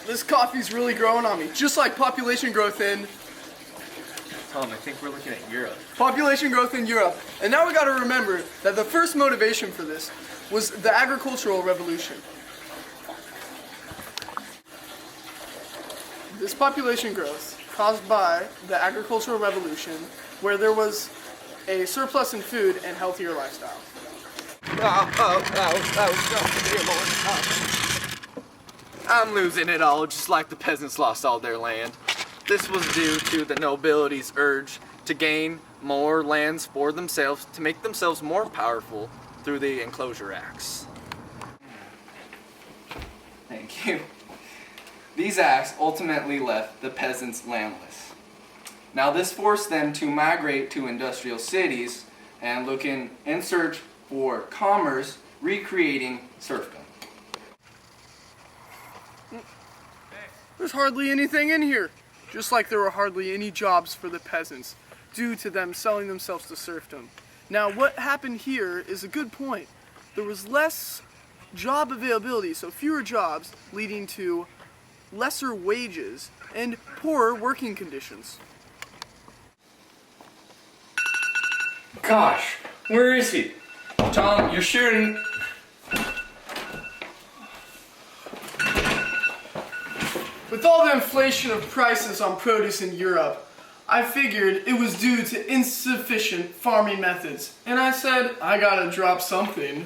This coffee's really growing on me, just like population growth in Tom, I think we're looking at Europe. Europe. And now we got to remember that the first motivation for this was the agricultural revolution. This population growth caused by the agricultural revolution, where there was a surplus in food and healthier lifestyle. I'm losing it all, just like the peasants lost all their land. This was due to the nobility's urge to gain more lands for themselves, to make themselves more powerful through the Enclosure Acts. Thank you. These acts ultimately left the peasants landless. Now this forced them to migrate to industrial cities and look in search for commerce, recreating serfdom. There's hardly anything in here, just like there were hardly any jobs for the peasants, due to them selling themselves to serfdom. Now what happened here is a good point. There was less job availability, so fewer jobs, leading to lesser wages and poorer working conditions. Gosh, where is he? Tom, you're shooting. With all the inflation of prices on produce in Europe, I figured it was due to insufficient farming methods, and I said, I gotta drop something.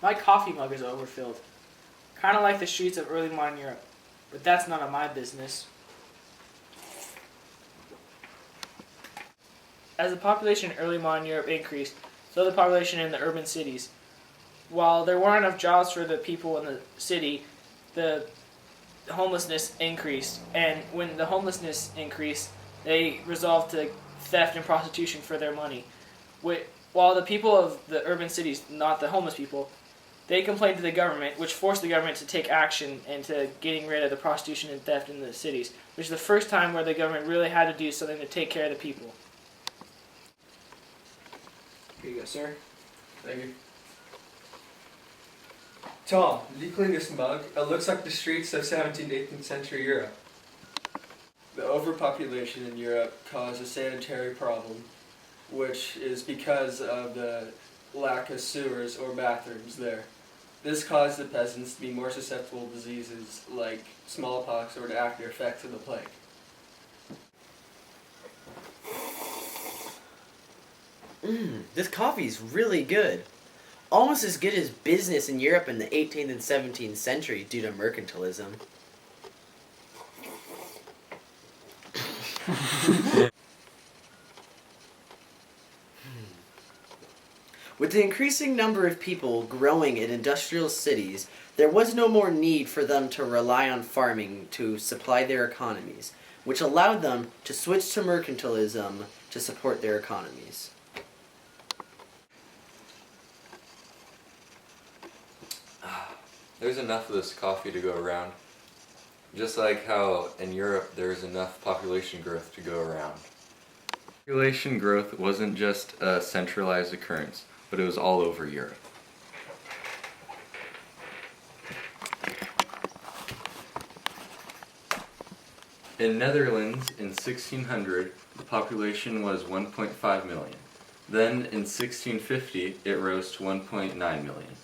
My coffee mug is overfilled, kind of like the streets of early modern Europe, but that's none of my business. As the population in early modern Europe increased, so the population in the urban cities. While there weren't enough jobs for the people in the city, the homelessness increased, and when the homelessness increased, they resolved to theft and prostitution for their money. While the people of the urban cities, not the homeless people, they complained to the government, which forced the government to take action into getting rid of the prostitution and theft in the cities, which is the first time where the government really had to do something to take care of the people. Here you go, sir. Thank you. Tom, did you clean this mug? It looks like the streets of 17th, 18th century Europe. The overpopulation in Europe caused a sanitary problem, which is because of the lack of sewers or bathrooms there. This caused the peasants to be more susceptible to diseases like smallpox or the after effects of the plague. This coffee's really good. Almost as good as business in Europe in the 18th and 17th century due to mercantilism. With the increasing number of people growing in industrial cities, there was no more need for them to rely on farming to supply their economies, which allowed them to switch to mercantilism to support their economies. There's enough of this coffee to go around. Just like how in Europe there's enough population growth to go around. Population growth wasn't just a centralized occurrence, but it was all over Europe. In Netherlands in 1600, the population was 1.5 million. Then in 1650, it rose to 1.9 million.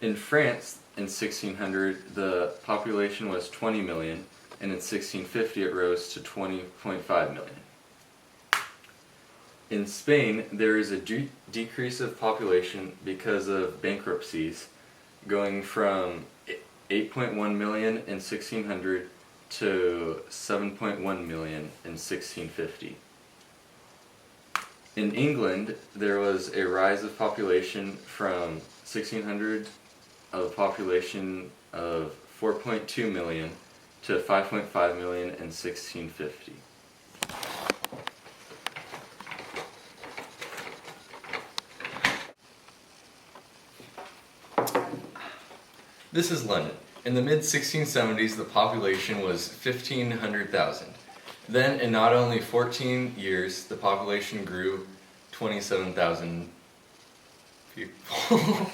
In France, in 1600, the population was 20 million, and in 1650 it rose to 20.5 million. In Spain, there is a decrease of population because of bankruptcies, going from 8.1 million in 1600 to 7.1 million in 1650. In England, there was a rise of population from 1600 of a population of 4.2 million to 5.5 million in 1650. This is London. In the mid-1670s, the population was 1,500,000. Then, in not only 14 years, the population grew 27,000 people.